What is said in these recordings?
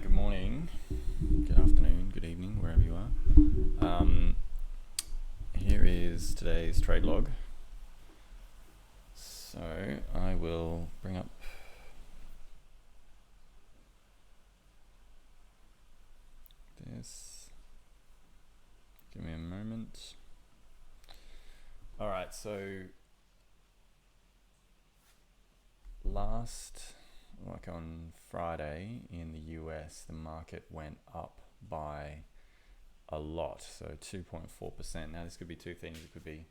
Good morning, good afternoon, good evening, wherever you are. Here is today's trade log. So I will bring up this. Give me a moment. All right, so on Friday in the US, the market went up by a lot, so 2.4%. Now this could be two things. It could be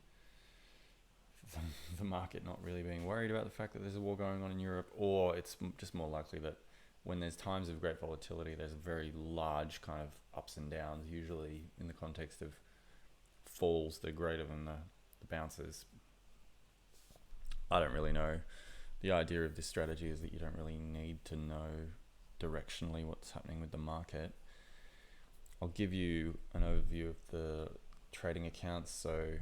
the market not really being worried about the fact that there's a war going on in Europe, or it's just more likely that when there's times of great volatility, there's very large kind of ups and downs, usually in the context of falls that are greater than the bounces. I don't really know. The idea of this strategy is that you don't really need to know directionally what's happening with the market. I'll give you an overview of the trading accounts. So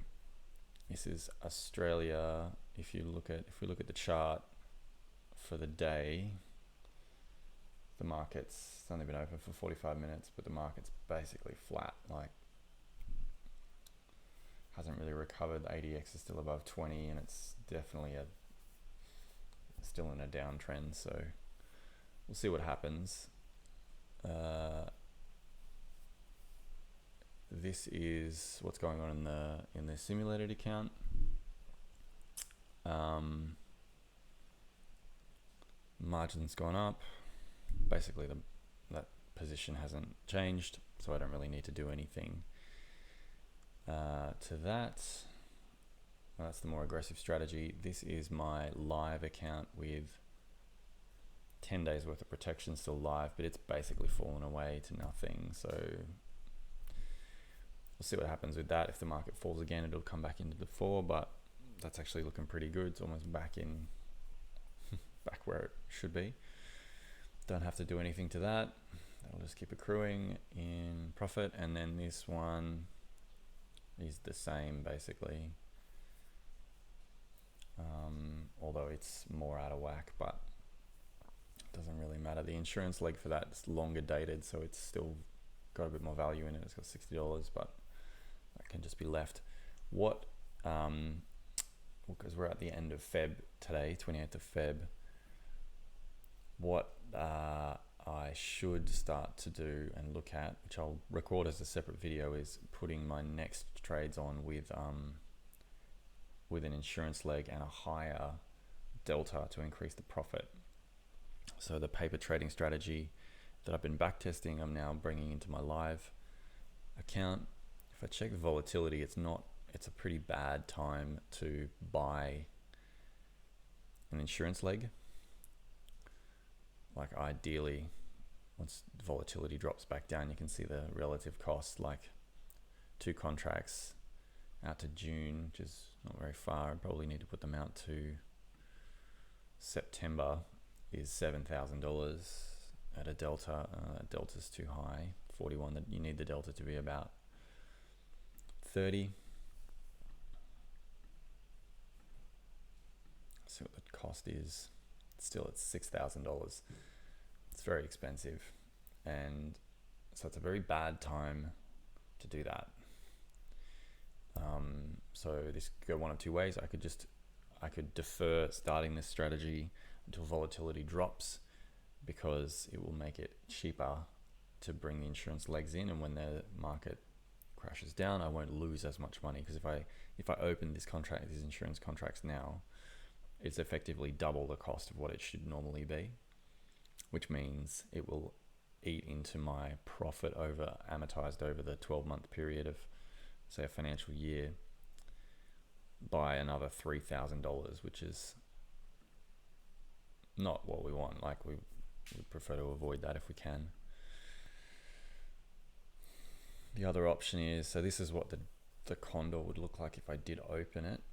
this is Australia. If we look at the chart for the day, the market's only been open for 45 minutes, but the market's basically flat. Like, hasn't really recovered. The ADX is still above 20, and it's definitely still in a downtrend. So we'll see what happens. This is what's going on in the simulated account. Margin's gone up. Basically, that position hasn't changed, so I don't really need to do anything to that. That's the more aggressive strategy. This is my live account with 10 days worth of protection still live, but it's basically fallen away to nothing. So we'll see what happens with that. If the market falls again, it'll come back into the 4, but that's actually looking pretty good. It's almost back where it should be. Don't have to do anything to that. That'll just keep accruing in profit. And then this one is the same basically. Although it's more out of whack, but it doesn't really matter. The insurance leg for that is longer dated, so it's still got a bit more value in it. It's got $60, but that can just be left. Because we're at the end of Feb today, 28th of Feb, what I should start to do and look at, which I'll record as a separate video, is putting my next trades on with an insurance leg and a higher delta to increase the profit. So the paper trading strategy that I've been backtesting, I'm now bringing into my live account. If I check the volatility, it's a pretty bad time to buy an insurance leg. Like, ideally, once the volatility drops back down, you can see the relative cost, like 2 contracts out to June, which is not very far. I probably need to put them out to September, is $7,000 at a delta. That delta's too high, 41. That you need the delta to be about 30. See what the cost is. Still, it's $6,000. It's very expensive, and so it's a very bad time to do that. So this could go one of two ways. I could defer starting this strategy until volatility drops, because it will make it cheaper to bring the insurance legs in, and when the market crashes down, I won't lose as much money, because if I open these insurance contracts now, it's effectively double the cost of what it should normally be, which means it will eat into my profit amortized over the 12-month period of, say, a financial year by another $3,000, which is not what we want. Like, we would prefer to avoid that if we can. The other option is, so this is what the condor would look like if I did open it.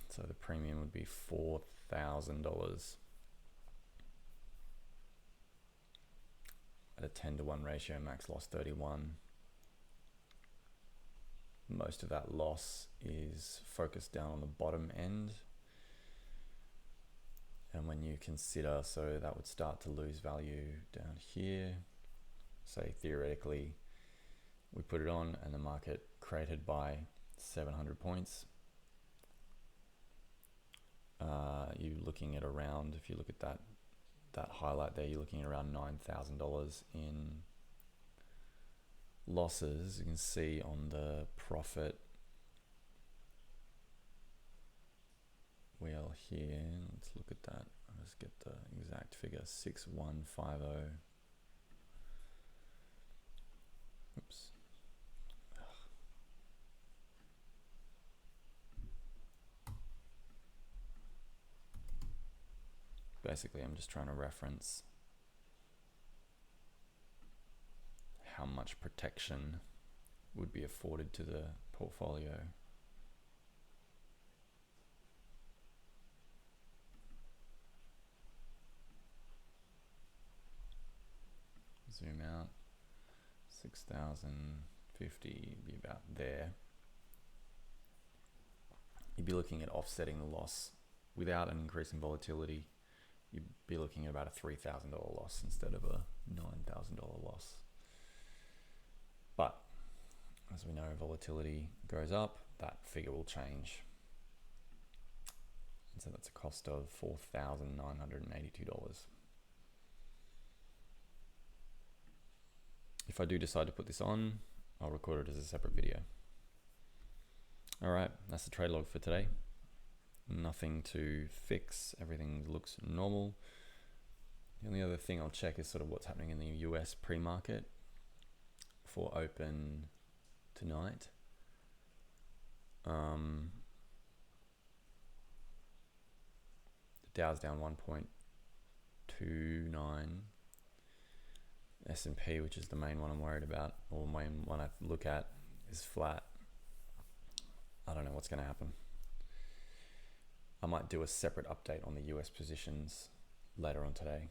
So the premium would be $4,000 at a 10-to-1 ratio, max loss 31. Most of that loss is focused down on the bottom end. And when you consider, so that would start to lose value down here. say theoretically we put it on and the market created by 700 points, you're looking at around, if you look at that highlight there, you're looking at around $9,000 in losses. You can see on the profit wheel here, let's look at that. I'll just get the exact figure, 6150. Oops. Basically, I'm just trying to reference how much protection would be afforded to the portfolio. Zoom out, 6,050, be about there. You'd be looking at offsetting the loss without an increase in volatility. You'd be looking at about a $3,000 loss instead of a $9,000 loss. But as we know, volatility goes up, that figure will change. And so that's a cost of $4,982. If I do decide to put this on, I'll record it as a separate video. All right, that's the trade log for today. Nothing to fix, everything looks normal. The only other thing I'll check is sort of what's happening in the US pre-market for open tonight. The Dow's down 1.29. S&P, which is the main one I'm worried about, or main one I look at, is flat. I don't know what's going to happen. I might do a separate update on the US positions later on today.